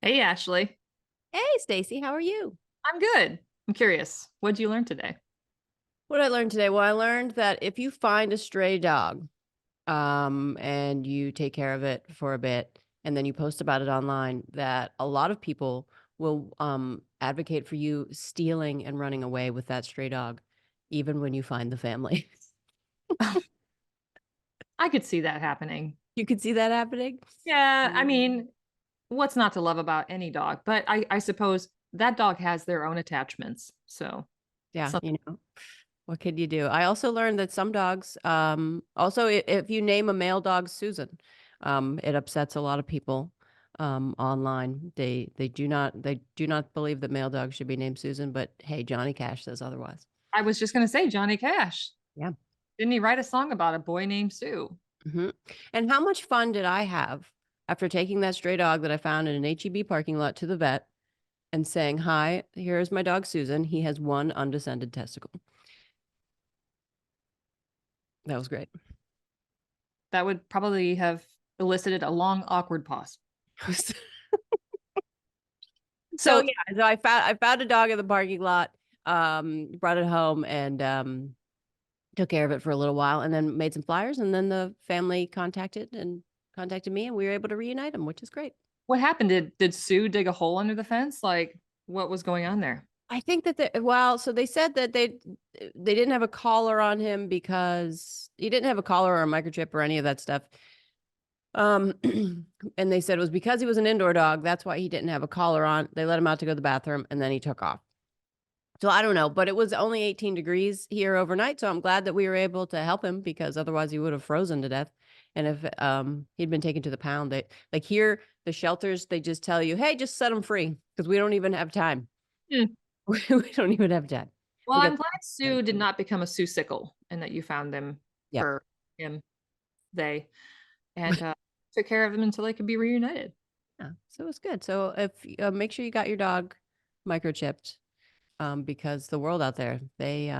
Hey, Ashley. Hey, Stacy, how are you? I'm good. I'm curious. What did you learn today? What did I learn today? Well, I learned that if you find a stray dog, and you take care of it for a bit, and then you post about it online, that a lot of people will advocate for you stealing and running away with that stray dog, even when you find the family. I could see that happening. You could see that happening. Yeah, I mean, what's not to love about any dog? But I suppose that dog has their own attachments. So, Yeah, some, what can you do? I also learned that some dogs, also if you name a male dog Susan, it upsets a lot of people online. They do not believe that male dogs should be named Susan, but hey, Johnny Cash says otherwise. I was just going to say Johnny Cash. Yeah. Didn't he write a song about a boy named Sue? hmm And how much fun did I have after taking that stray dog that I found in an HEB parking lot to the vet and saying, "Hi, here's my dog Susan. He has one undescended testicle." That was great. That would probably have elicited a long, awkward pause. So So, yeah, so I found a dog in the parking lot, brought it home and took care of it for a little while and then made some flyers and then the family contacted me and we were able to reunite them, which is great. what happened? Did Sue dig a hole under the fence? Like, what was going on there? I think that so they said that they didn't have a collar on him because he didn't have a collar or a microchip or any of that stuff. Um, and they said it was because he was an indoor dog. That's why he didn't have a collar on. They let him out to go to the bathroom and then he took off. So I don't know, but it was only 18 degrees here overnight. So I'm glad that we were able to help him because otherwise he would have frozen to death. And if he'd been taken to the pound, they like here, the shelters, they just tell you, hey, just set him free because we don't even have time. Hmm. We don't even have time. Well, We got I'm glad Sue did not become a Sue sickle and that you found them yeah. for him, they, and took care of them until they could be reunited. Yeah. So it was good. So if make sure you got your dog microchipped, because the world out there, they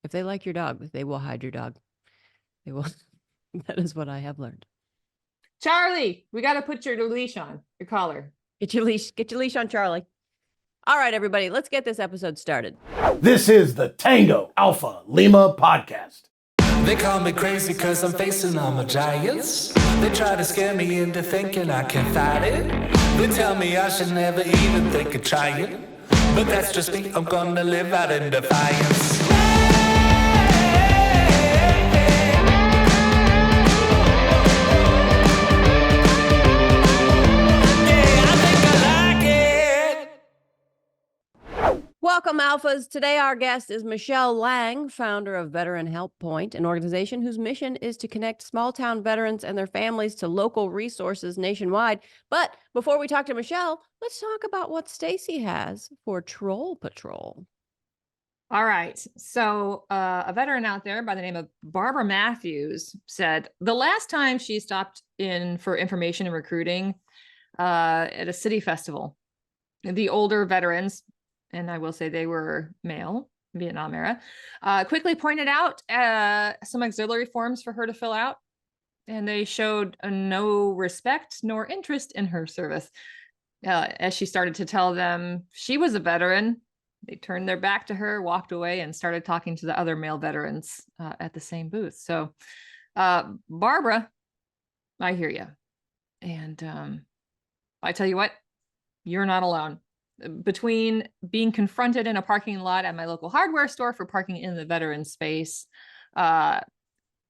if they like your dog, they will hide your dog. They will. That is what I have learned. Charlie, we got to put your leash on, your collar. Get your leash on Charlie. All right, everybody, let's get this episode started. This is the Tango Alpha Lima podcast. They call me crazy cause I'm facing all my giants. They try to scare me into thinking I can fight it. They tell me I should never even think of trying. But that's just me, I'm gonna live out in defiance. Welcome, Alphas. Today, our guest is Michelle Lang, founder of Veteran Help Point, an organization whose mission is to connect small town veterans and their families to local resources nationwide. But before we talk to Michelle, let's talk about what Stacy has for Troll Patrol. All right. So, a veteran out there by the name of Barbara Matthews said the last time she stopped in for information and recruiting at a city festival, the older veterans, and I will say they were male, Vietnam era, quickly pointed out some auxiliary forms for her to fill out. And they showed no respect nor interest in her service. As she started to tell them she was a veteran, they turned their back to her, walked away, and started talking to the other male veterans at the same booth. So, Barbara, I hear you. And I tell you what, you're not alone. Between being confronted in a parking lot at my local hardware store for parking in the veteran space, for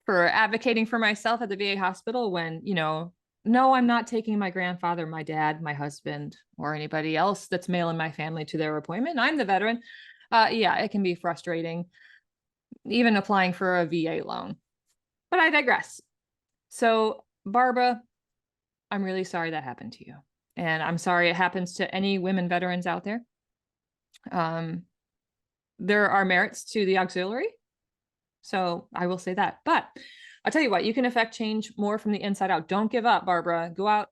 advocating for myself at the VA hospital when, no, I'm not taking my grandfather, my dad, my husband, or anybody else that's male in my family to their appointment. I'm the veteran. Yeah, it can be frustrating, even applying for a VA loan. But I digress. So, Barbara, I'm really sorry that happened to you. And I'm sorry it happens to any women veterans out there. There are merits to the auxiliary. So I will say that. But I'll tell you what, you can affect change more from the inside out. Don't give up, Barbara. Go out,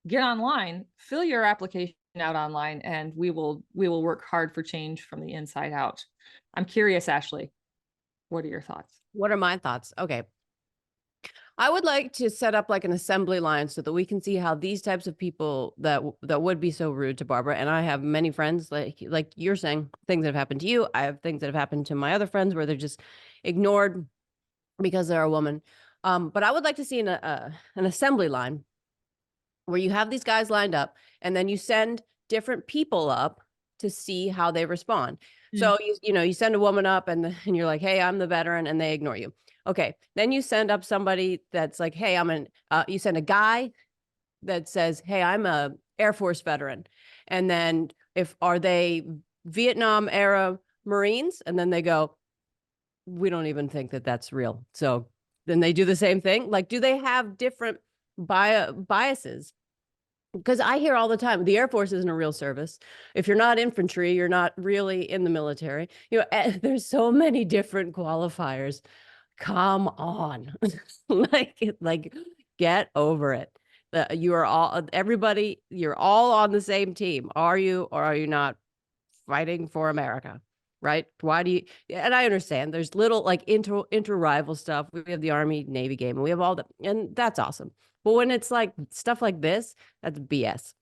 get online, fill your application out online, and we will work hard for change from the inside out. I'm curious, Ashley, what are your thoughts? What are my thoughts? Okay. I would like to set up like an assembly line so that we can see how these types of people that would be so rude to Barbara. And I have many friends like you're saying, things that have happened to you. I have things that have happened to my other friends where they're just ignored because they're a woman. But I would like to see an assembly line where you have these guys lined up and then you send different people up to see how they respond. So you send a woman up and you're like, hey, I'm the veteran, and they ignore you. Okay. Then you send up somebody that's like, hey, you send a guy that says, hey, I'm a Air Force veteran. And then are they Vietnam era Marines? And then they go, we don't even think that that's real. So then they do the same thing. Like, do they have different biases? Because I hear all the time, the Air Force isn't a real service. If you're not infantry, you're not really in the military. There's so many different qualifiers. Come on. like get over it. You're all on the same team. Are you, or are you not fighting for America? Right? Why do you, and I understand there's little like inter-rival stuff. We have the Army Navy game and we have all that, and that's awesome. But when it's like stuff like this, that's BS.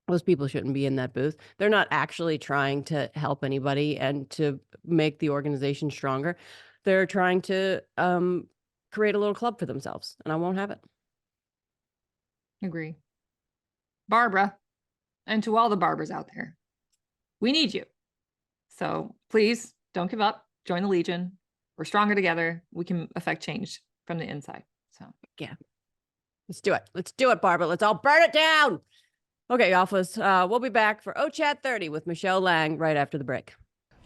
Those people shouldn't be in that booth. They're not actually trying to help anybody and to make the organization stronger. They're trying to create a little club for themselves, and I won't have it. Agree. Barbara, and to all the Barbers out there, we need you. So please don't give up. Join the Legion. We're stronger together. We can affect change from the inside. So yeah, let's do it. Let's do it, Barbara. Let's all burn it down. Okay, Alphas, we'll be back for OChat 30 with Michelle Lang right after the break.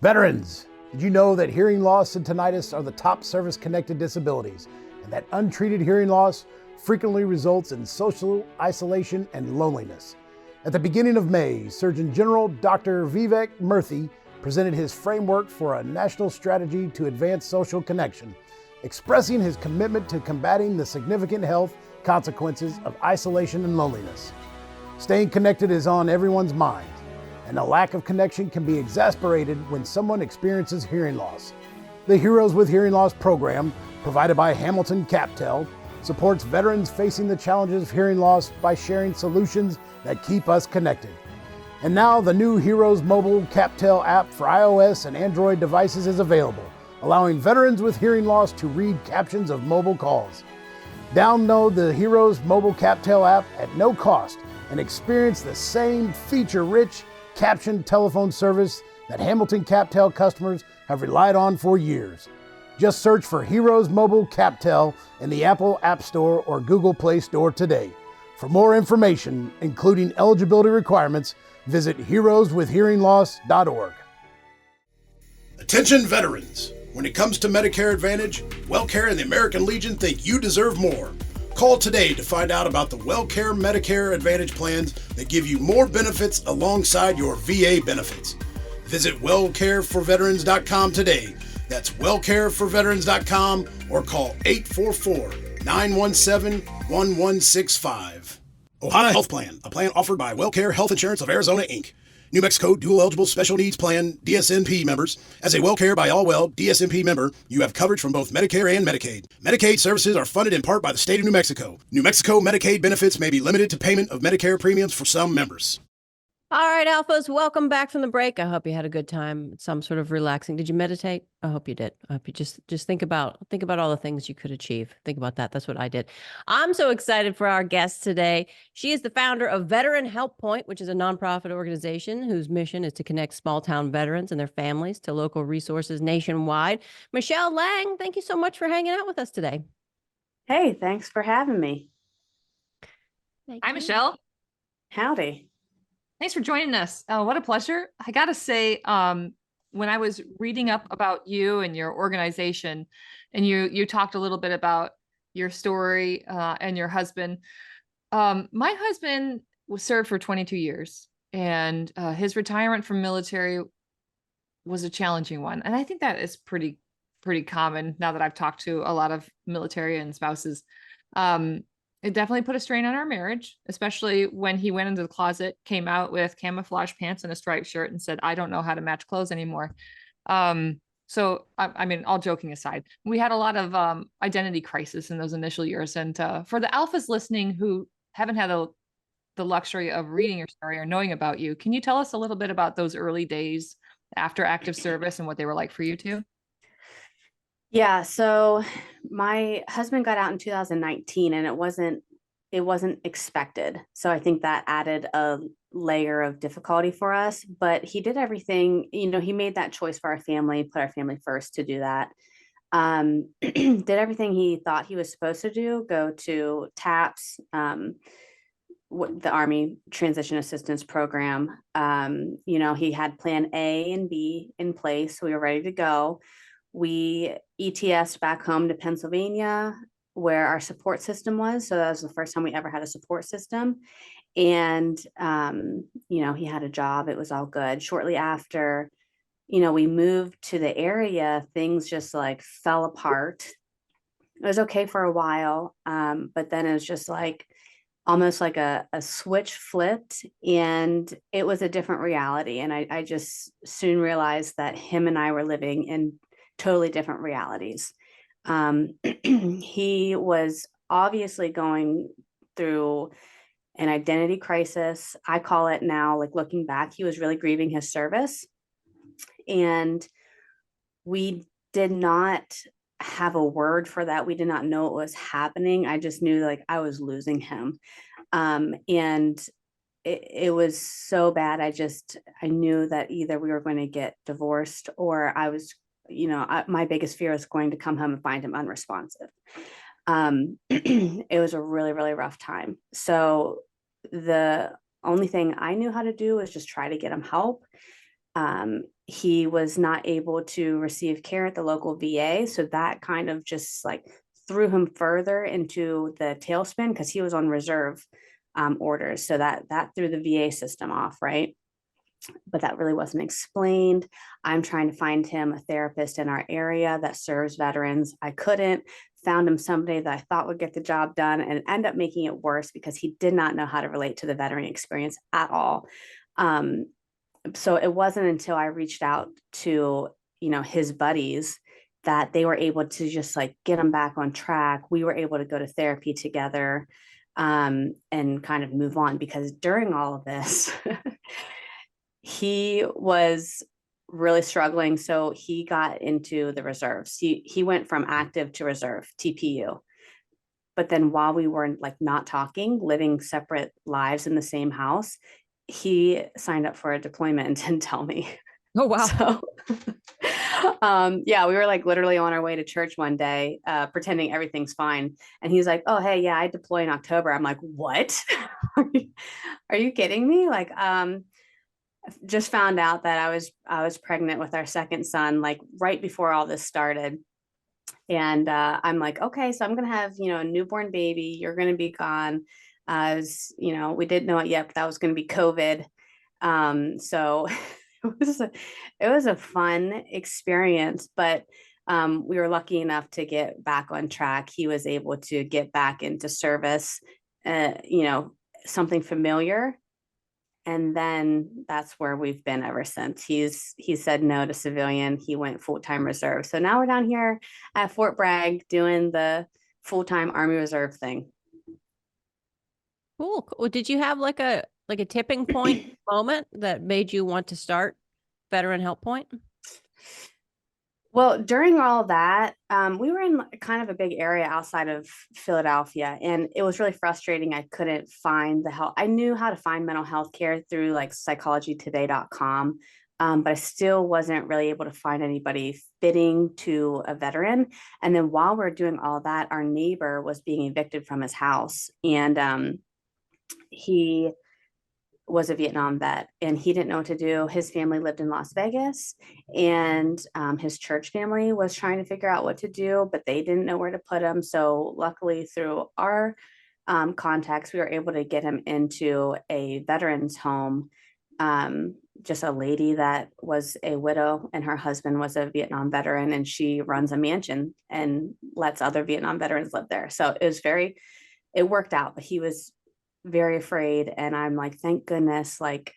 Veterans, did you know that hearing loss and tinnitus are the top service-connected disabilities, and that untreated hearing loss frequently results in social isolation and loneliness? At the beginning of May, Surgeon General Dr. Vivek Murthy presented his framework for a national strategy to advance social connection, expressing his commitment to combating the significant health consequences of isolation and loneliness. Staying connected is on everyone's mind, and a lack of connection can be exacerbated when someone experiences hearing loss. The Heroes with Hearing Loss program, provided by Hamilton CapTel, supports veterans facing the challenges of hearing loss by sharing solutions that keep us connected. And now the new Heroes mobile CapTel app for iOS and Android devices is available, allowing veterans with hearing loss to read captions of mobile calls. Download the Heroes mobile CapTel app at no cost and experience the same feature-rich captioned telephone service that Hamilton CapTel customers have relied on for years. Just search for Heroes Mobile CapTel in the Apple App Store or Google Play Store today. For more information, including eligibility requirements, visit heroeswithhearingloss.org. Attention veterans! When it comes to Medicare Advantage, WellCare and the American Legion think you deserve more. Call today to find out about the WellCare Medicare Advantage plans that give you more benefits alongside your VA benefits. Visit wellcareforveterans.com today. That's wellcareforveterans.com or call 844-917-1165. Ohana Health Plan, a plan offered by WellCare Health Insurance of Arizona, Inc. New Mexico Dual Eligible Special Needs Plan, DSNP members. As a WellCare by Allwell DSNP member, you have coverage from both Medicare and Medicaid. Medicaid services are funded in part by the state of New Mexico. New Mexico Medicaid benefits may be limited to payment of Medicare premiums for some members. All right, Alphas, welcome back from the break. I hope you had a good time, some sort of relaxing. Did you meditate? I hope you did. I hope you just think about all the things you could achieve. Think about that. That's what I did. I'm so excited for our guest today. She is the founder of Veteran Help Point, which is a nonprofit organization whose mission is to connect small town veterans and their families to local resources nationwide. Michelle Lang, thank you so much for hanging out with us today. Hey, thanks for having me. Hi, Michelle. Howdy. Thanks for joining us. What a pleasure. I got to say, when I was reading up about you and your organization, and you talked a little bit about your story and your husband. My husband was served for 22 years, and his retirement from military was a challenging one. And I think that is pretty common now that I've talked to a lot of military and spouses. It definitely put a strain on our marriage, especially when he went into the closet, came out with camouflage pants and a striped shirt and said, I don't know how to match clothes anymore. So, I mean, all joking aside, we had a lot of identity crisis in those initial years. And for the alphas listening who haven't had the luxury of reading your story or knowing about you, can you tell us a little bit about those early days after active service and what they were like for you two? Yeah, so my husband got out in 2019 and it wasn't expected. So I think that added a layer of difficulty for us, but he did everything, he made that choice for our family, put our family first to do that. Did everything he thought he was supposed to do, go to TAPS, the Army Transition Assistance Program. He had plan A and B in place. So we were ready to go. We ETS'd back home to Pennsylvania, where our support system was. So that was the first time we ever had a support system. And, he had a job. It was all good. Shortly after, we moved to the area, things just like fell apart. It was okay for a while. But then it was just like almost like a switch flipped, and it was a different reality. And I just soon realized that him and I were living in totally different realities. He was obviously going through an identity crisis. I call it now, like looking back, he was really grieving his service. And we did not have a word for that. We did not know what was happening. I just knew like I was losing him. And it was so bad. I knew that either we were going to get divorced, or I was, my biggest fear was going to come home and find him unresponsive. It was a really, really rough time. So the only thing I knew how to do was just try to get him help. He was not able to receive care at the local VA. So that kind of just like threw him further into the tailspin, because he was on reserve orders. So that threw the VA system off, right? But that really wasn't explained. I'm trying to find him a therapist in our area that serves veterans. I couldn't. Found him somebody that I thought would get the job done, and end up making it worse because he did not know how to relate to the veteran experience at all. So it wasn't until I reached out to, his buddies, that they were able to just like get him back on track. We were able to go to therapy together, and kind of move on, because during all of this, he was really struggling. So he got into the reserves. He went from active to reserve, TPU. But then while we were like not talking, living separate lives in the same house, he signed up for a deployment and didn't tell me. Oh, wow. So, we were like literally on our way to church one day, pretending everything's fine. And he's like, "Oh, hey, yeah, I deploy in October." I'm like, "What? Are you kidding me?" Like, just found out that I was pregnant with our second son, like right before all this started. And I'm like, okay, so I'm gonna have, a newborn baby. You're gonna be gone. We didn't know it yet, but that was gonna be COVID. So it was a fun experience, but we were lucky enough to get back on track. He was able to get back into service, something familiar. And then that's where we've been ever since. He said no to civilian. He went full-time reserve. So now we're down here at Fort Bragg doing the full-time Army Reserve thing. Cool. Well, did you have like a tipping point moment that made you want to start Veteran Help Point? Well, during all that, we were in kind of a big area outside of Philadelphia, and it was really frustrating. I couldn't find the help. I knew how to find mental health care through like psychologytoday.com, but I still wasn't really able to find anybody fitting to a veteran. And then while we're doing all that, our neighbor was being evicted from his house, and he was a Vietnam vet, and he didn't know what to do. His family lived in Las Vegas, and his church family was trying to figure out what to do, but they didn't know where to put him. So luckily through our contacts, we were able to get him into a veteran's home. Just a lady that was a widow, and her husband was a Vietnam veteran, and she runs a mansion and lets other Vietnam veterans live there. So it worked out, but he was very afraid. And I'm like, thank goodness, like,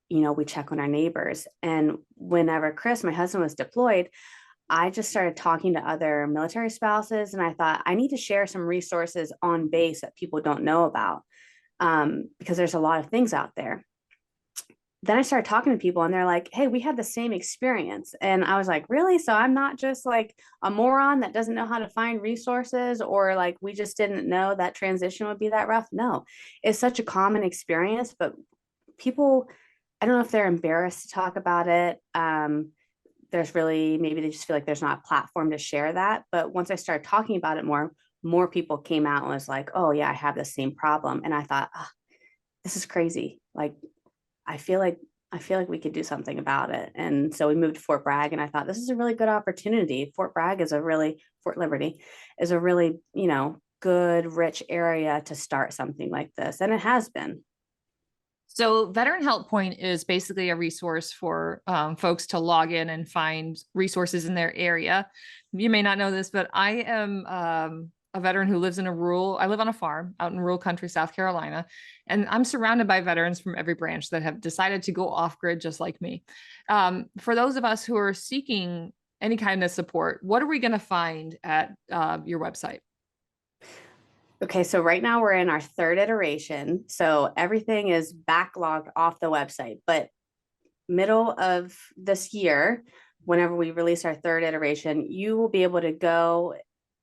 we check on our neighbors. And whenever Chris, my husband, was deployed, I just started talking to other military spouses, and I thought I need to share some resources on base that people don't know about, because there's a lot of things out there. Then I started talking to people and they're like, hey, we had the same experience. And I was like, really? So I'm not just like a moron that doesn't know how to find resources, or like we just didn't know that transition would be that rough. No, it's such a common experience, but people, I don't know if they're embarrassed to talk about it. There's really, maybe they just feel like there's not a platform to share that. But once I started talking about it more people came out and was like, oh yeah, I have the same problem. And I thought, oh, this is crazy. Like, I feel like we could do something about it. And so we moved to Fort Bragg, and I thought this is a really good opportunity. Fort Liberty is a really, good, rich area to start something like this. And it has been. So Veteran Help Point is basically a resource for folks to log in and find resources in their area. You may not know this, but I am a veteran who lives I live on a farm out in rural country, South Carolina, and I'm surrounded by veterans from every branch that have decided to go off grid just like me. For those of us who are seeking any kind of support, what are we going to find at your website? Okay, so right now we're in our third iteration. So everything is backlogged off the website, but middle of this year, whenever we release our third iteration, you will be able to go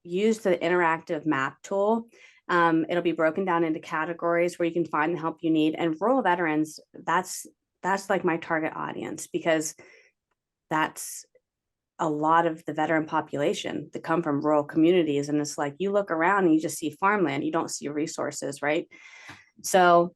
use the interactive map tool. It'll be broken down into categories where you can find the help you need. And rural veterans, that's like my target audience, because that's a lot of the veteran population that come from rural communities. And it's like, you look around and you just see farmland, you don't see resources, right? So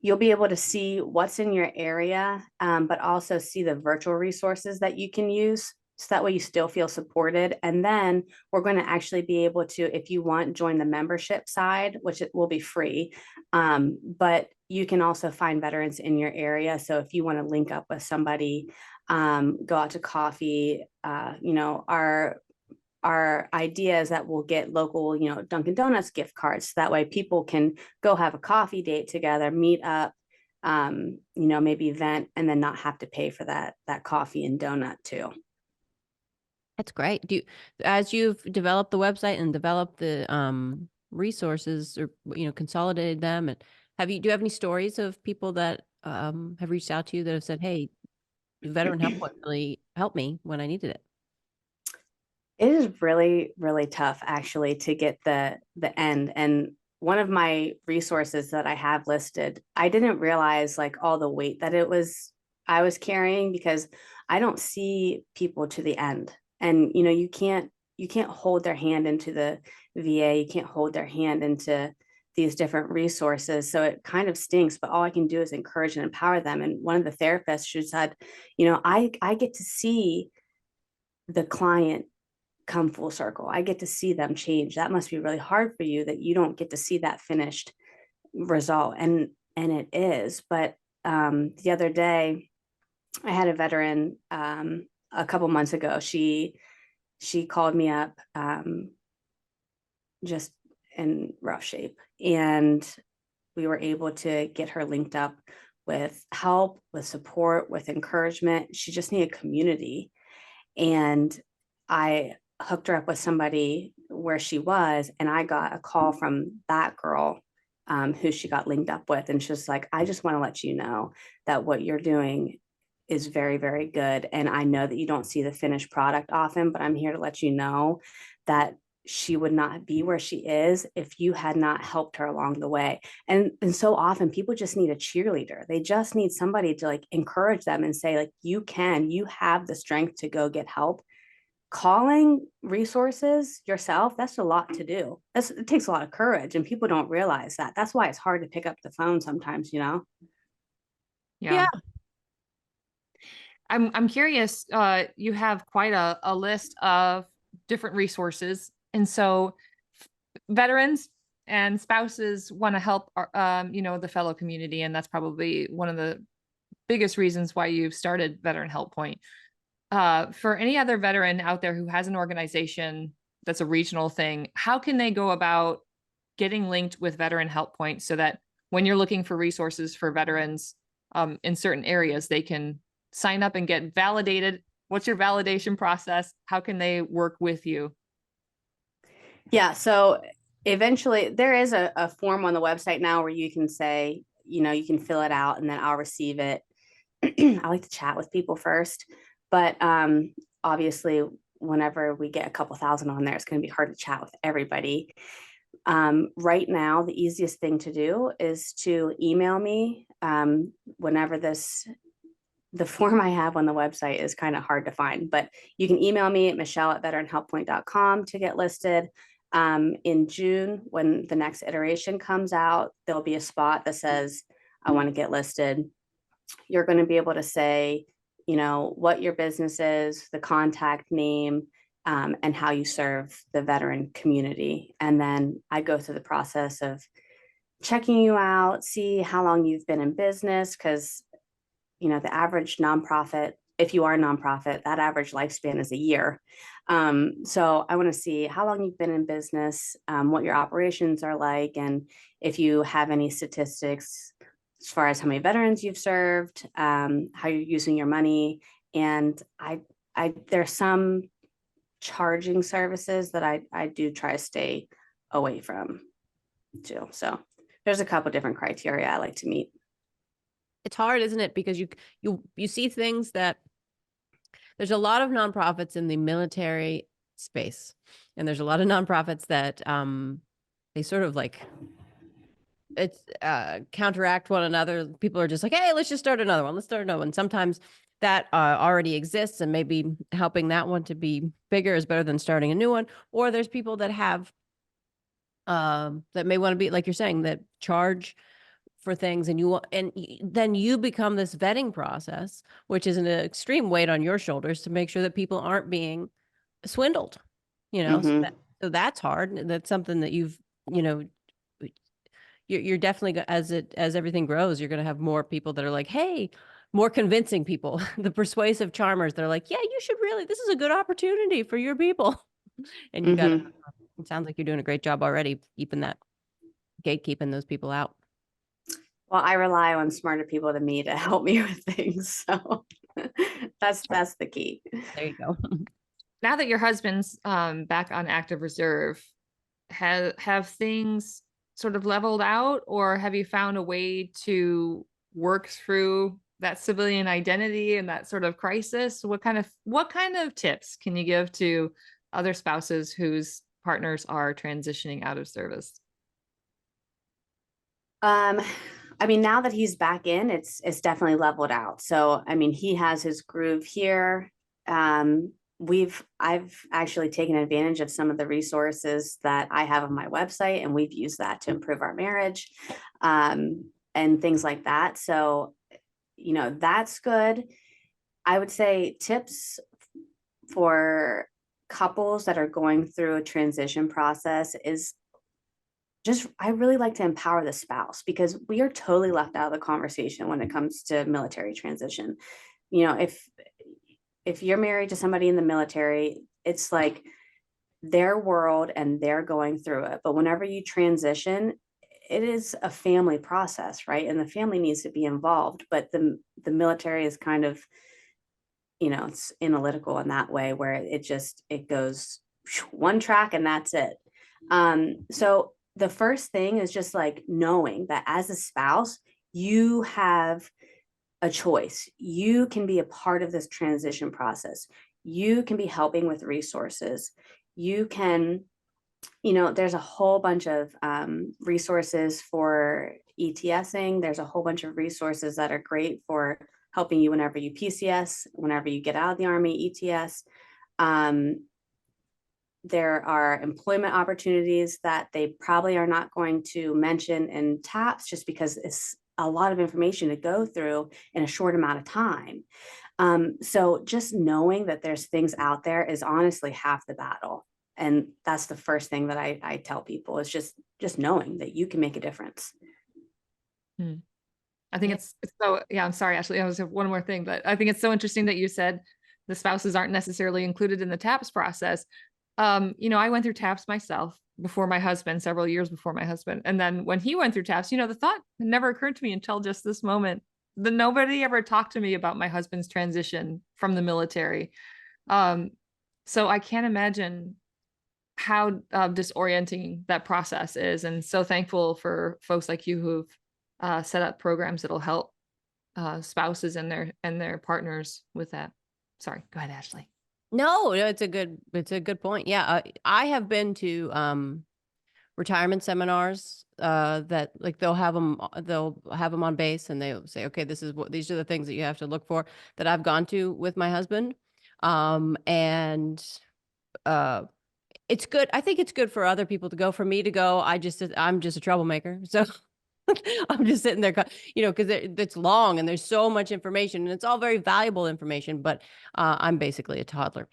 you'll be able to see what's in your area, but also see the virtual resources that you can use. So that way you still feel supported. And then we're going to actually be able to, if you want, join the membership side, which it will be free. But you can also find veterans in your area. So if you want to link up with somebody, go out to coffee, our idea is that we'll get local, Dunkin' Donuts gift cards. So that way people can go have a coffee date together, meet up, maybe vent, and then not have to pay for that coffee and donut too. That's great. As you've developed the website and developed the resources, or consolidated them, and do you have any stories of people that have reached out to you that have said, hey, Veteran Help Point really helped me when I needed it? It is really, really tough actually to get the end. And one of my resources that I have listed, I didn't realize like all the weight that I was carrying, because I don't see people to the end. And you can't hold their hand into the VA, you can't hold their hand into these different resources. So it kind of stinks, but all I can do is encourage and empower them. And one of the therapists, she said, I get to see the client come full circle. I get to see them change. That must be really hard for you that you don't get to see that finished result. And it is. But the other day I had a veteran a couple months ago. She called me up just in rough shape, and we were able to get her linked up with help, with support, with encouragement. She just needed community. And I hooked her up with somebody where she was, and I got a call from that girl who she got linked up with. And she's like, I just want to let you know that what you're doing is very, very good. And I know that you don't see the finished product often, but I'm here to let you know that she would not be where she is if you had not helped her along the way. And so often people just need a cheerleader. They just need somebody to like encourage them and say, like, you have the strength to go get help. Calling resources yourself, that's a lot to do. It takes a lot of courage, and people don't realize that. That's why it's hard to pick up the phone sometimes, Yeah. I'm curious, you have quite a list of different resources. And so veterans and spouses want to help the fellow community. And that's probably one of the biggest reasons why you've started Veteran Help Point. For any other veteran out there who has an organization that's a regional thing, how can they go about getting linked with Veteran Help Point so that when you're looking for resources for veterans in certain areas, they can sign up and get validated What's your validation process? How can they work with you? Yeah. So eventually there is a form on the website now where you can say, you can fill it out and then I'll receive it. I like to chat with people first, but obviously whenever we get a couple thousand on there, it's going to be hard to chat with everybody. Right now, the easiest thing to do is to email me whenever the form I have on the website is kind of hard to find, but you can email me at michelle@veteranhelppoint.com to get listed. In June, when the next iteration comes out, there'll be a spot that says, I want to get listed. You're going to be able to say, what your business is, the contact name, and how you serve the veteran community. And then I go through the process of checking you out, see how long you've been in business, because the average nonprofit, if you are a nonprofit, that average lifespan is a year. So I want to see how long you've been in business, what your operations are like, and if you have any statistics as far as how many veterans you've served, how you're using your money. And there's some charging services that I do try to stay away from too. So there's a couple different criteria I like to meet. It's hard, isn't it? Because you see things that there's a lot of nonprofits in the military space, and there's a lot of nonprofits that they sort of like it's counteract one another. People are just like, hey, let's just start another one. Let's start another one. Sometimes that already exists, and maybe helping that one to be bigger is better than starting a new one. Or there's people that have that may want to be, like you're saying, that charge for things, and then you become this vetting process, which is an extreme weight on your shoulders to make sure that people aren't being swindled, Mhm. so that's hard. That's something that you're definitely, as everything grows, you're going to have more people that are like, hey, more convincing people, the persuasive charmers. They're like, yeah, you should really, this is a good opportunity for your people. And you got to, Mhm. it sounds like you're doing a great job already gatekeeping those people out. Well, I rely on smarter people than me to help me with things. So that's the key. There you go. Now that your husband's back on active reserve, have things sort of leveled out, or have you found a way to work through that civilian identity and that sort of crisis? What kind of tips can you give to other spouses whose partners are transitioning out of service? I mean, now that he's back in, it's definitely leveled out. So, I mean, he has his groove here. I've actually taken advantage of some of the resources that I have on my website, and we've used that to improve our marriage, and things like that. So, that's good. I would say tips for couples that are going through a transition process is I really like to empower the spouse, because we are totally left out of the conversation when it comes to military transition. If you're married to somebody in the military, it's like their world and they're going through it. But whenever you transition, it is a family process, right? And the family needs to be involved. But the military is kind of, it's analytical in that way, where it goes one track and that's it. So the first thing is just like knowing that as a spouse, you have a choice. You can be a part of this transition process. You can be helping with resources. You can, there's a whole bunch of resources for ETSing. There's a whole bunch of resources that are great for helping you whenever you PCS, whenever you get out of the Army, ETS. There are employment opportunities that they probably are not going to mention in TAPS, just because it's a lot of information to go through in a short amount of time. So just knowing that there's things out there is honestly half the battle. And that's the first thing that I tell people, is just knowing that you can make a difference. I think it's so, yeah, I'm sorry, Ashley, I was one more thing, but I think it's so interesting that you said the spouses aren't necessarily included in the TAPS process. I went through TAPS myself before my husband, several years before my husband. And then when he went through TAPS, the thought never occurred to me until just this moment. nobody ever talked to me about my husband's transition from the military. So I can't imagine how disorienting that process is, and so thankful for folks like you who've set up programs that'll help spouses and their partners with that. Sorry, go ahead, Ashley. No, it's a good point. Yeah, I have been to retirement seminars that like they'll have them on base, and they'll say, okay, these are the things that you have to look for, that I've gone to with my husband. And it's good. I think it's good for other people to go. For me to go, I'm just a troublemaker. So I'm just sitting there, because it's long and there's so much information, and it's all very valuable information, but I'm basically a toddler.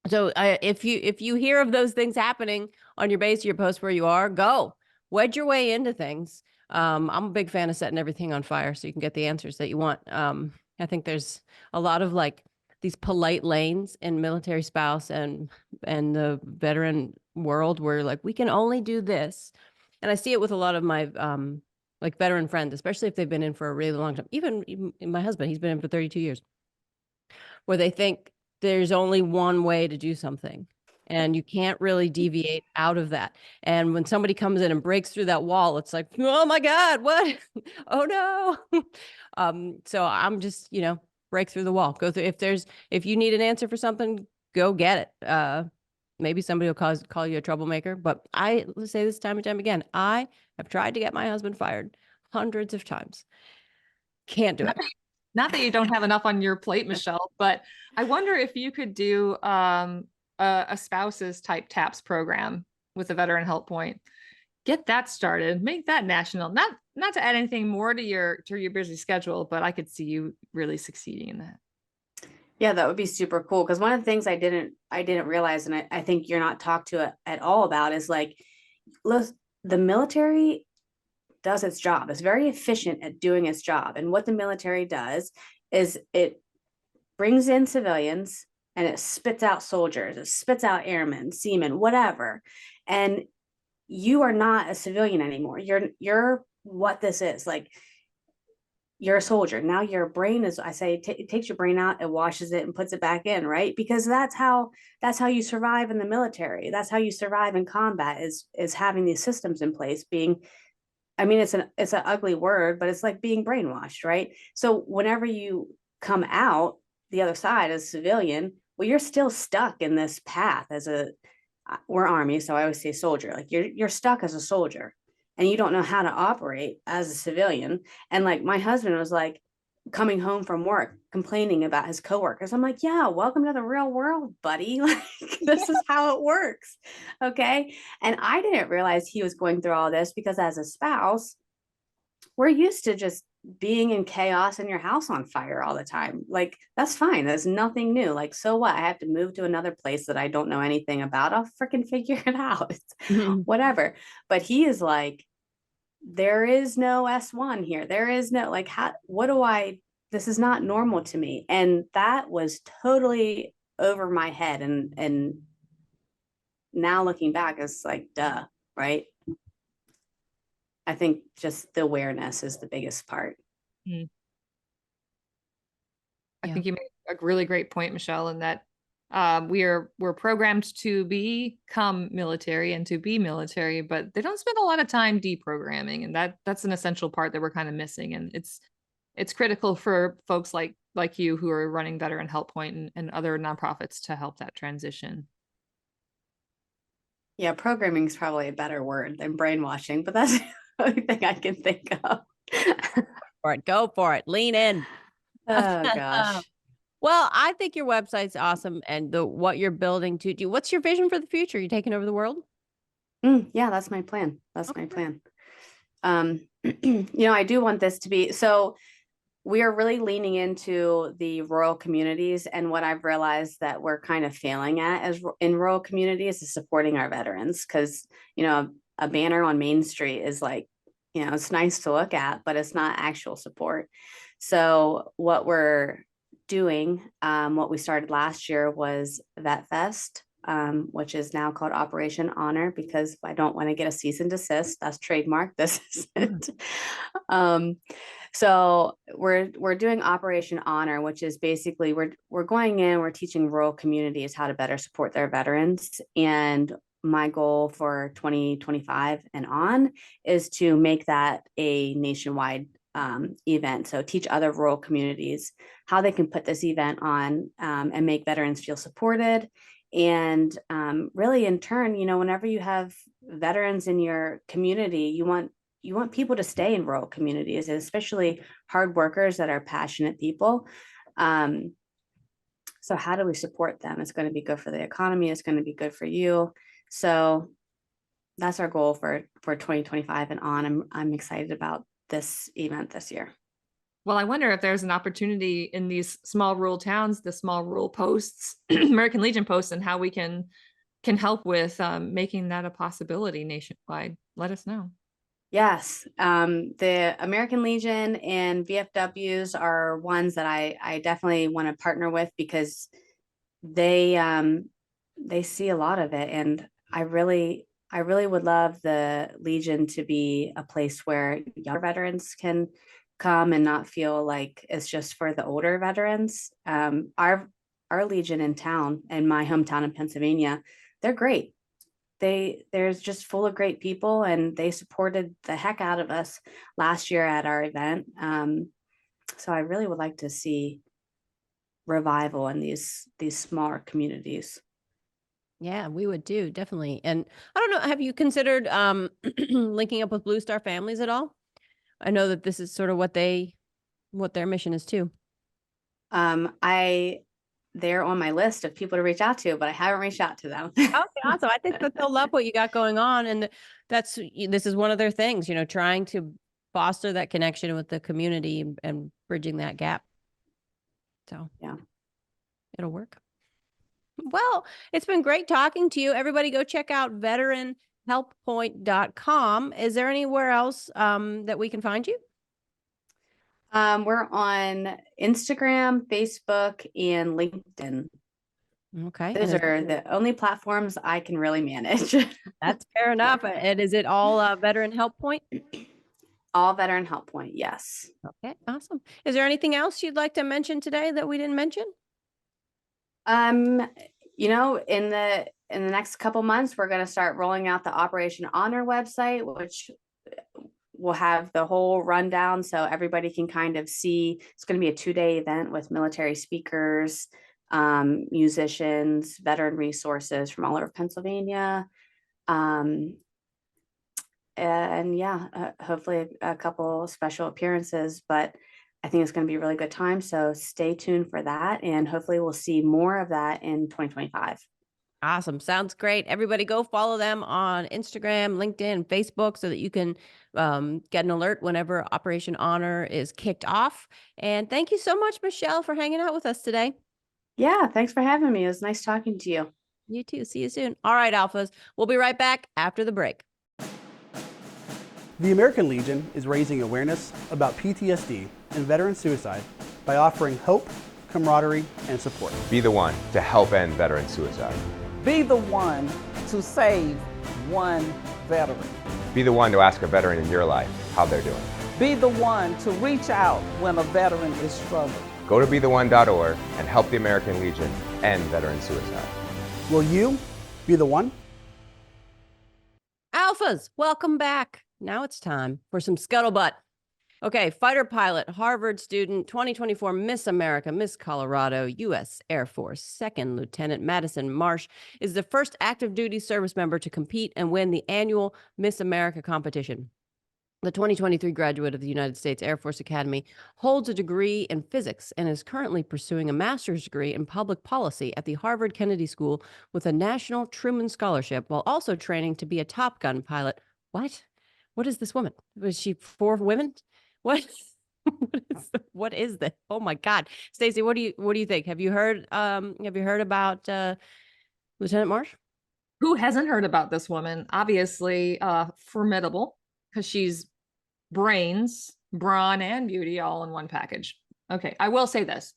So if you hear of those things happening on your base or your post where you are, go wedge your way into things. I'm a big fan of setting everything on fire so you can get the answers that you want. I think there's a lot of like these polite lanes in military spouse and the veteran world where like, we can only do this. And I see it with a lot of my like veteran friends, especially if they've been in for a really long time. Even my husband, he's been in for 32 years, where they think there's only one way to do something and you can't really deviate out of that. And when somebody comes in and breaks through that wall, it's like, oh my God, what? Oh no. So I'm just, break through the wall, go through. If you need an answer for something, go get it. Maybe somebody will call you a troublemaker, but I say this time and time again, I have tried to get my husband fired hundreds of times. Can't do it. Not that you don't have enough on your plate, Michelle, but I wonder if you could do a spouses type TAPS program with a veteran help point. Get that started, make that national. Not to add anything more to your busy schedule, but I could see you really succeeding in that. Yeah, that would be super cool. Because one of the things I didn't realize, and I think you're not talked to at all about, is like, the military does its job. It's very efficient at doing its job. And what the military does is it brings in civilians and it spits out soldiers, it spits out airmen, seamen, whatever. And you are not a civilian anymore. You're what this is. Like, you're a soldier. Now your brain is, I say, it takes your brain out, it washes it and puts it back in, right? Because that's how you survive in the military. That's how you survive in combat, is having these systems in place, being, I mean, it's an ugly word, but it's like being brainwashed, right? So whenever you come out the other side as a civilian, well, you're still stuck in this path we're Army, so I always say soldier. Like, you're stuck as a soldier and you don't know how to operate as a civilian. And like, my husband was like coming home from work complaining about his coworkers. I'm like, yeah, welcome to the real world, buddy. Like, this is how it works. Okay. And I didn't realize he was going through all this, because as a spouse, we're used to just being in chaos and your house on fire all the time. Like, that's fine. That's nothing new. Like, so what? I have to move to another place that I don't know anything about. I'll freaking figure it out. Whatever. But he is like, there is no S1 here. There is no, like, this is not normal to me. And that was totally over my head. And now looking back, it's like, duh, right? I think just the awareness is the biggest part. I think you made a really great point, Michelle, in that we're programmed to become military and to be military, but they don't spend a lot of time deprogramming, and that's an essential part that we're kind of missing. And it's critical for folks like you who are running Veteran Help Point and other nonprofits to help that transition. Yeah, programming is probably a better word than brainwashing, but that's the only thing I can think of. Go for it. Lean in. Oh gosh. Well, I think your website's awesome, and what you're building to do. What's your vision for the future? You taking over the world? Yeah, that's my plan. That's my plan. I do want this to be, so we are really leaning into the rural communities. And what I've realized that we're kind of failing at in rural communities is supporting our veterans. Because, a banner on Main Street is like, it's nice to look at, but it's not actual support. So what we're doing, what we started last year was Vet Fest. which is now called Operation Honor, because I don't want to get a cease and desist. That's trademark. This isn't. So we're doing Operation Honor, which is basically we're going in, we're teaching rural communities how to better support their veterans. And my goal for 2025 and on is to make that a nationwide event. So teach other rural communities how they can put this event on and make veterans feel supported. And really, in turn, whenever you have veterans in your community, you want people to stay in rural communities, especially hard workers that are passionate people. So how do we support them? It's going to be good for the economy. It's going to be good for you. So that's our goal for 2025 and on. I'm excited about this event this year. Well, I wonder if there's an opportunity in these small rural towns, the small rural posts, American Legion posts, and how we can help with making that a possibility nationwide. Let us know. Yes, the American Legion and VFWs are ones that I definitely want to partner with, because they see a lot of it, and I really would love the Legion to be a place where younger veterans can come and not feel like it's just for the older veterans. Our Legion in town, in my hometown in Pennsylvania, they're great. They're just full of great people, and they supported the heck out of us last year at our event. So I really would like to see revival in these smaller communities. Yeah, we would too, definitely. And I don't know, have you considered linking up with Blue Star Families at all? I know that this is sort of what their mission is too. They're on my list of people to reach out to, but I haven't reached out to them. Okay, awesome. I think that they'll love what you got going on, and this is one of their things, trying to foster that connection with the community and bridging that gap. So yeah, it'll work. Well, it's been great talking to you. Everybody go check out veteranhelppoint.com. Is there anywhere else that we can find you? We're on Instagram, Facebook, and LinkedIn. Okay. Those are the only platforms I can really manage. That's fair enough. And is it all Veteran Help Point? All Veteran Help Point, yes. Okay, awesome. Is there anything else you'd like to mention today that we didn't mention? In the next couple months, we're going to start rolling out the Operation Honor website, which will have the whole rundown, so everybody can kind of see. It's going to be a 2-day event with military speakers, musicians, veteran resources from all over Pennsylvania. And yeah, hopefully a couple special appearances, but I think it's going to be a really good time. So stay tuned for that. And hopefully we'll see more of that in 2025. Awesome. Sounds great. Everybody go follow them on Instagram, LinkedIn, Facebook, so that you can get an alert whenever Operation Honor is kicked off. And thank you so much, Michelle, for hanging out with us today. Yeah, thanks for having me. It was nice talking to you. You too. See you soon. All right, Alphas. We'll be right back after the break. The American Legion is raising awareness about PTSD and veteran suicide by offering hope, camaraderie, and support. Be the one to help end veteran suicide. Be the one to save one veteran. Be the one to ask a veteran in your life how they're doing. Be the one to reach out when a veteran is struggling. Go to betheone.org and help the American Legion end veteran suicide. Will you be the one? Alphas, welcome back. Now it's time for some scuttlebutt. Okay, fighter pilot, Harvard student, 2024 Miss America, Miss Colorado, U.S. Air Force, Second Lieutenant Madison Marsh is the first active duty service member to compete and win the annual Miss America competition. The 2023 graduate of the United States Air Force Academy holds a degree in physics and is currently pursuing a master's degree in public policy at the Harvard Kennedy School with a National Truman Scholarship, while also training to be a Top Gun pilot. What? What is this woman? Was she for women? What? What is this? Oh my God, Stacy, what do you think? Have you heard about Lieutenant Marsh? Who hasn't heard about this woman? Obviously, formidable, because she's brains, brawn, and beauty all in one package. Okay, I will say this.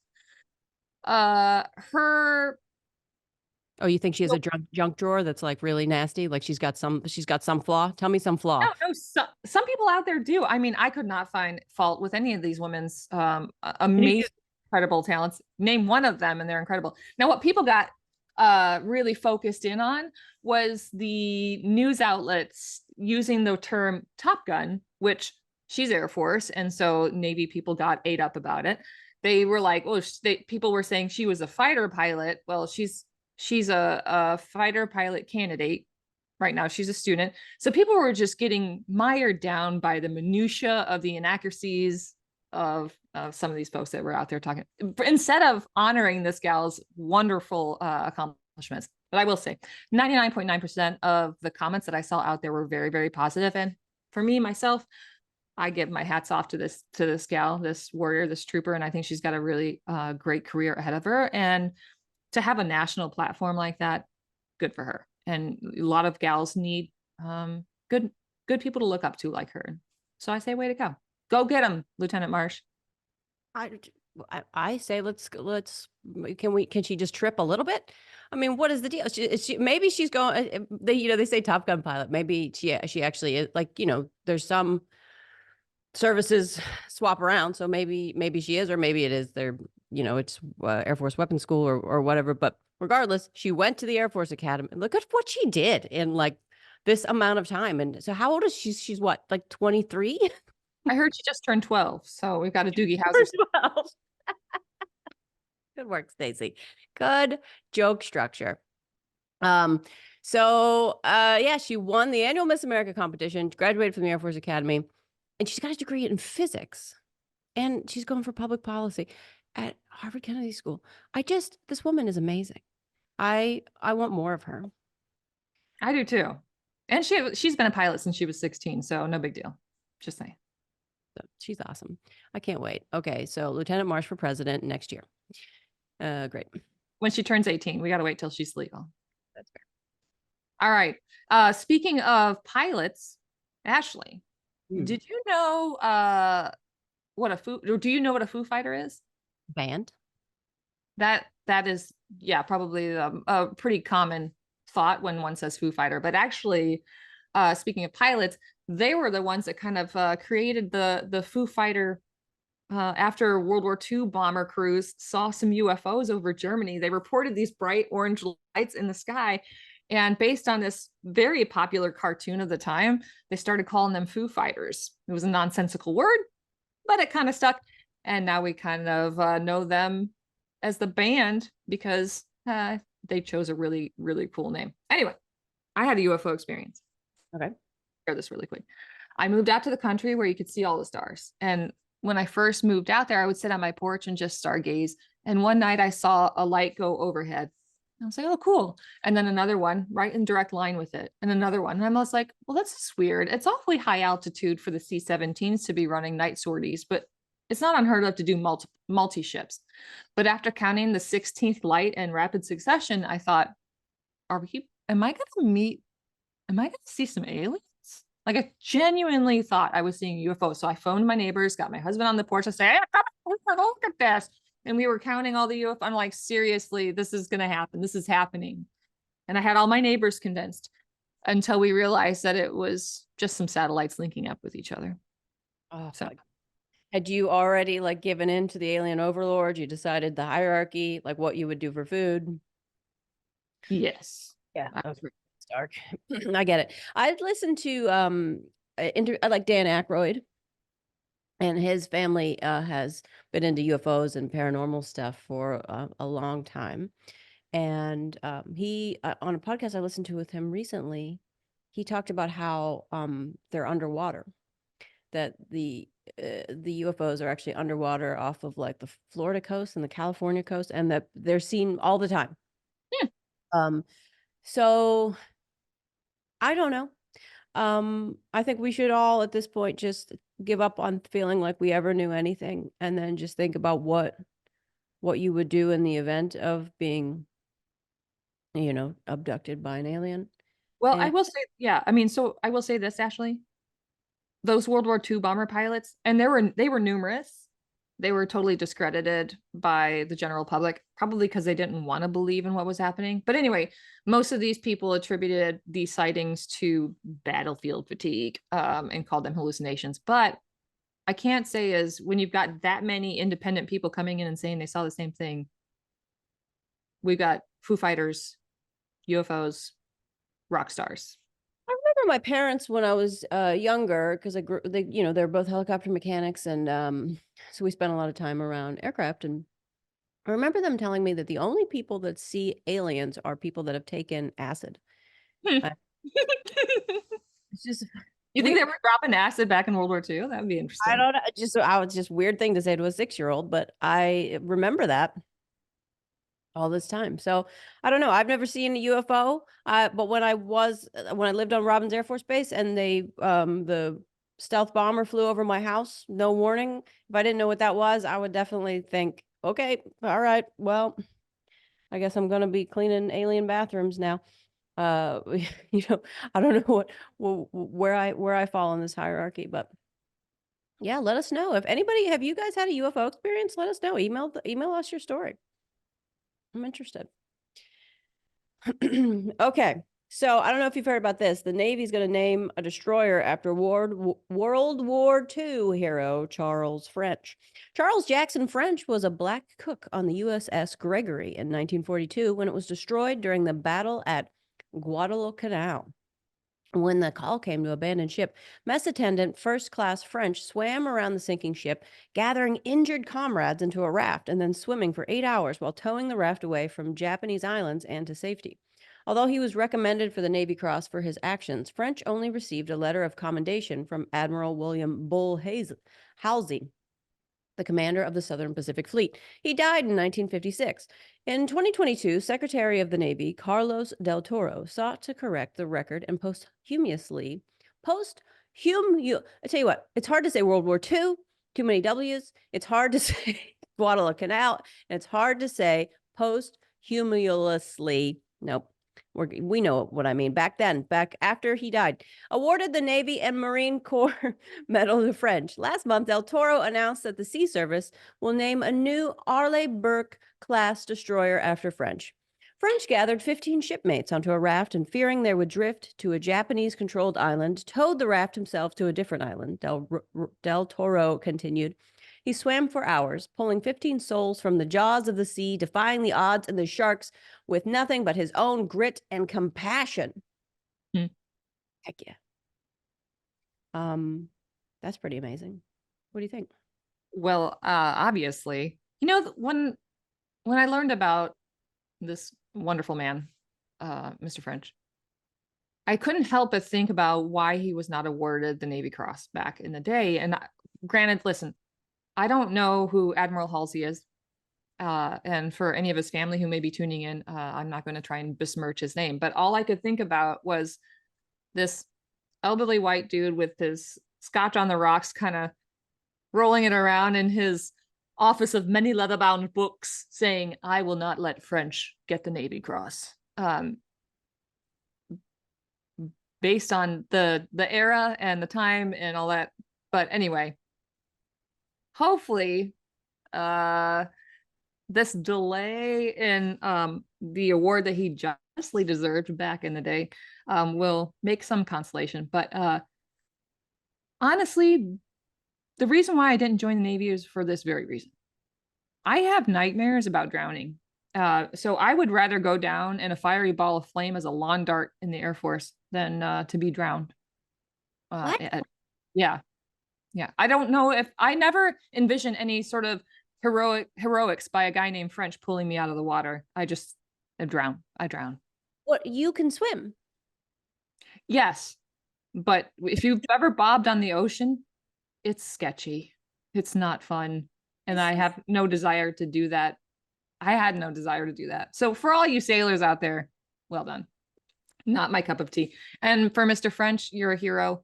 Her Oh, you think she has a junk drawer that's like really nasty? Like she's got some flaw? Tell me some flaw. No, some people out there do. I mean, I could not find fault with any of these women's amazing, incredible talents. Name one of them and they're incredible. Now, what people got really focused in on was the news outlets using the term Top Gun, which she's Air Force, and so Navy people got ate up about it. They were like, oh, people were saying she was a fighter pilot. Well, she's a fighter pilot candidate right now. She's a student. So people were just getting mired down by the minutia of the inaccuracies of some of these folks that were out there talking, instead of honoring this gal's wonderful accomplishments. But I will say 99.9% of the comments that I saw out there were very, very positive. And for me, myself, I give my hats off to this gal, this warrior, this trooper. And I think she's got a really great career ahead of her. And to have a national platform like that, good for her. And a lot of gals need good people to look up to like her. So I say, way to go. Go get them, Lieutenant Marsh. I say let's can she just trip a little bit? I mean, what is the deal? Maybe she's going, they say Top Gun pilot. Maybe she actually is, like, there's some services swap around. So maybe she is, or maybe it is it's Air Force Weapons School or whatever. But regardless, she went to the Air Force Academy. Look at what she did in like this amount of time. And so how old is she? She's what, like 23? I heard she just turned 12. So we've got a Doogie Howser. Good work, Stacy. Good joke structure. Yeah, she won the annual Miss America competition, graduated from the Air Force Academy, and she's got a degree in physics. And she's going for public policy at Harvard Kennedy School. This woman is amazing. I want more of her. I do too. And she's been a pilot since she was 16, so no big deal. Just saying. So she's awesome. I can't wait. Okay, so Lieutenant Marsh for president next year. Great. When she turns 18, we got to wait till she's legal. That's fair. All right. Speaking of pilots, Ashley, did you know do you know what a Foo Fighter is? Band. That is, yeah, probably a pretty common thought when one says Foo Fighter, but actually, speaking of pilots, they were the ones that kind of created the Foo Fighter. After World War II, bomber crews saw some UFOs over Germany. They reported these bright orange lights in the sky. And based on this very popular cartoon of the time, they started calling them Foo Fighters. It was a nonsensical word, but it kind of stuck. And now we kind of know them as the band because they chose a really, really cool name. Anyway, I had a UFO experience. Okay. Share this really quick. I moved out to the country where you could see all the stars. And when I first moved out there, I would sit on my porch and just stargaze. And one night I saw a light go overhead. I was like, oh, cool. And then another one right in direct line with it. And another one. And I was like, well, that's just weird. It's awfully high altitude for the C-17s to be running night sorties, but it's not unheard of to do multi-ships. But after counting the 16th light in rapid succession, I thought, am I going to see some aliens? Like, I genuinely thought I was seeing a UFO. So I phoned my neighbors, got my husband on the porch. I said, hey, look at this. And we were counting all the UFO. I'm like, seriously, this is going to happen. This is happening. And I had all my neighbors convinced until we realized that it was just some satellites linking up with each other. Oh, so had you already like given in to the alien overlord? You decided the hierarchy, like what you would do for food? Yes. Yeah. Dark. I get it. I'd listened to I like Dan Aykroyd, and his family has been into UFOs and paranormal stuff for a long time. And he on a podcast I listened to with him recently, he talked about how they're underwater, that the UFOs are actually underwater off of like the Florida coast and the California coast, and that they're seen all the time. Yeah. So I don't know. I think we should all at this point just give up on feeling like we ever knew anything, and then just think about what you would do in the event of being, abducted by an alien. Well, I will say, yeah. I mean, so I will say this, Ashley. Those World War II bomber pilots, and they were numerous. they were totally discredited by the general public, probably because they didn't want to believe in what was happening. But anyway, most of these people attributed these sightings to battlefield fatigue, and called them hallucinations. But I can't say is when you've got that many independent people coming in and saying they saw the same thing. We've got Foo Fighters, UFOs, rock stars. I remember my parents when I was younger, because they're both helicopter mechanics, and so we spent a lot of time around aircraft. And I remember them telling me that the only people that see aliens are people that have taken acid. I- It's just You think they were dropping acid back in World War II? That would be interesting. I don't know. Just weird thing to say to a 6-year-old, but I remember that all this time. So I don't know. I've never seen a UFO. But when I lived on Robins Air Force Base, and the stealth bomber flew over my house, no warning. If I didn't know what that was, I would definitely think, okay, all right, well, I guess I'm gonna be cleaning alien bathrooms now. You know, I don't know where I fall in this hierarchy, but yeah, let us know. If anybody, have you guys had a UFO experience? Let us know. Email us your story. I'm interested. Okay. So I don't know if you've heard about this. The Navy's going to name a destroyer after World War II hero Charles French. Charles Jackson French was a black cook on the USS Gregory in 1942 when it was destroyed during the battle at Guadalcanal. When the call came to abandon ship, mess attendant First Class French swam around the sinking ship, gathering injured comrades into a raft and then swimming for 8 hours while towing the raft away from Japanese islands and to safety. Although he was recommended for the Navy Cross for his actions, French only received a letter of commendation from Admiral William Bull Halsey, the commander of the Southern Pacific Fleet. He died in 1956. In 2022, Secretary of the Navy Carlos Del Toro sought to correct the record and I tell you what, it's hard to say World War II, too many W's. It's hard to say Guadalcanal, and it's hard to say posthumously. Nope. We know what I mean. Back after he died, awarded the Navy and Marine Corps Medal to French. Last month, Del Toro announced that the Sea Service will name a new Arleigh Burke class destroyer after French. French gathered 15 shipmates onto a raft and, fearing they would drift to a Japanese-controlled island, towed the raft himself to a different island. Del Toro continued. He swam for hours, pulling 15 souls from the jaws of the sea, defying the odds and the sharks with nothing but his own grit and compassion. Heck yeah. That's pretty amazing. What do you think? Well, obviously, you know, when I learned about this wonderful man, Mr. French, I couldn't help but think about why he was not awarded the Navy Cross back in the day. And granted, listen, I don't know who Admiral Halsey is. And for any of his family who may be tuning in, I'm not going to try and besmirch his name. But all I could think about was this elderly white dude with his scotch on the rocks, kind of rolling it around in his office of many leather-bound books, saying, "I will not let French get the Navy Cross." Based on the era and the time and all that. But anyway, hopefully this delay in the award that he justly deserved back in the day will make some consolation. But honestly, the reason why I didn't join the Navy is for this very reason. I have nightmares about drowning. So I would rather go down in a fiery ball of flame as a lawn dart in the Air Force than to be drowned. Yeah. I don't know if I never envision any sort of heroics by a guy named French pulling me out of the water. I drown. What, you can swim? Yes. But if you've ever bobbed on the ocean, it's sketchy. It's not fun. And I have no desire to do that. I had no desire to do that. So for all you sailors out there, well done. Not my cup of tea. And for Mr. French, you're a hero.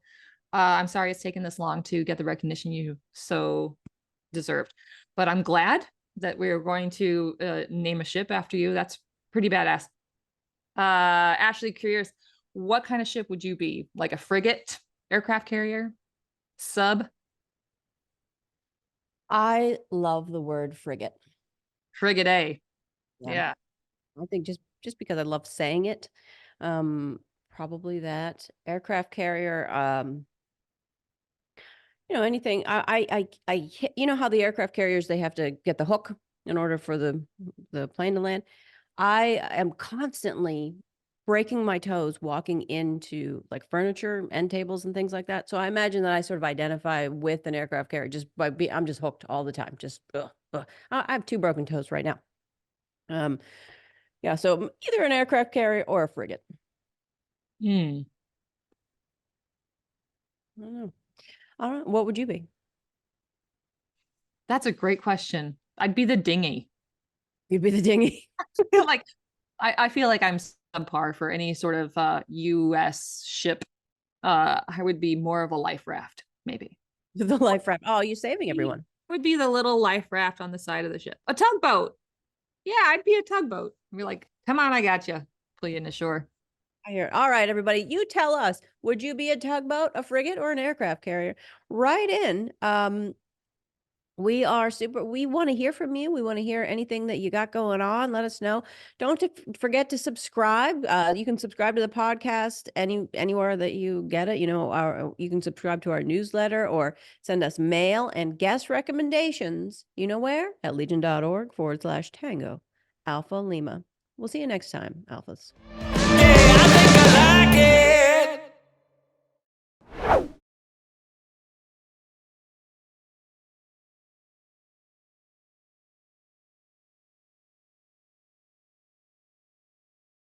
I'm sorry it's taken this long to get the recognition you so deserved. But I'm glad that we're going to name a ship after you. That's pretty badass. Ashley, curious, what kind of ship would you be? Like a frigate, aircraft carrier, sub? I love the word frigate. Frigate A. Yeah. Yeah. I think just because I love saying it, probably that. Aircraft carrier, anything. You know how the aircraft carriers, they have to get the hook in order for the plane to land. I am constantly breaking my toes walking into like furniture, end tables and things like that. So I imagine that I sort of identify with an aircraft carrier just by I'm just hooked all the time. Just I have 2 broken toes right now. Yeah, so either an aircraft carrier or a frigate. Hmm. I don't know. I don't know. What would you be? That's a great question. I'd be the dinghy. You'd be the dinghy. Like, I feel like I'm subpar for any sort of US ship. I would be more of a life raft, maybe. The life raft. Oh, you're saving everyone. Would be the little life raft on the side of the ship. A tugboat. Yeah, I'd be a tugboat. I'd be like, come on, I got you. Pull you in the shore. I hear. All right, everybody, you tell us, would you be a tugboat, a frigate, or an aircraft carrier? Write in. We want to hear from you. We want to hear anything that you got going on. Let us know. Don't forget to subscribe. You can subscribe to the podcast anywhere that you get it. You can subscribe to our newsletter or send us mail and guest recommendations. You know where? At legion.org/Tango Alpha Lima. We'll see you next time, Alphas. Yeah, I think